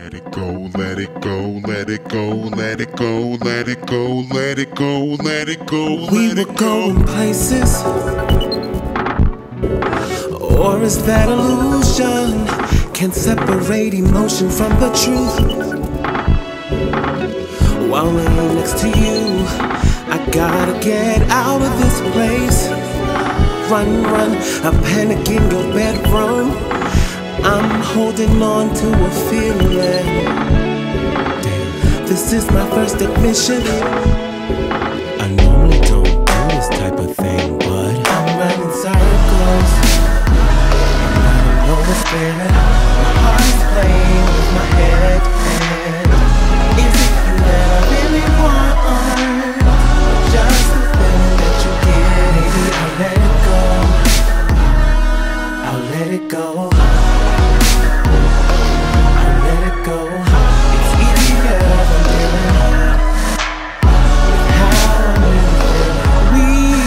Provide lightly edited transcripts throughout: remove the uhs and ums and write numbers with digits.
Let it go, let it go, let it go, let it go, let it go, let it go, let it go. We were going places, or is that illusion? Can't separate emotion from the truth. While laying next to you, I gotta get out of this place. Run, run, I panic in your bedroom. I'm holding on to a feeling. This is my first admission. I normally don't do this type of thing, but I'm running circles, and I don't know what's there. My heart's playing with my head, and is it you that I really want? Just the feeling that you get, baby, I'll let it go. I'll let it go.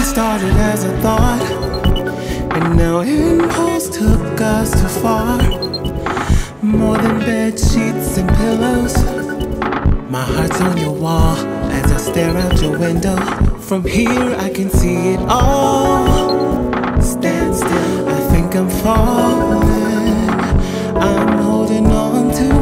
Started as a thought, and now impulse took us too far. More than bed sheets and pillows. My heart's on your wall as I stare out your window. From here I can see it all. Stand still, I think I'm falling. I'm holding on to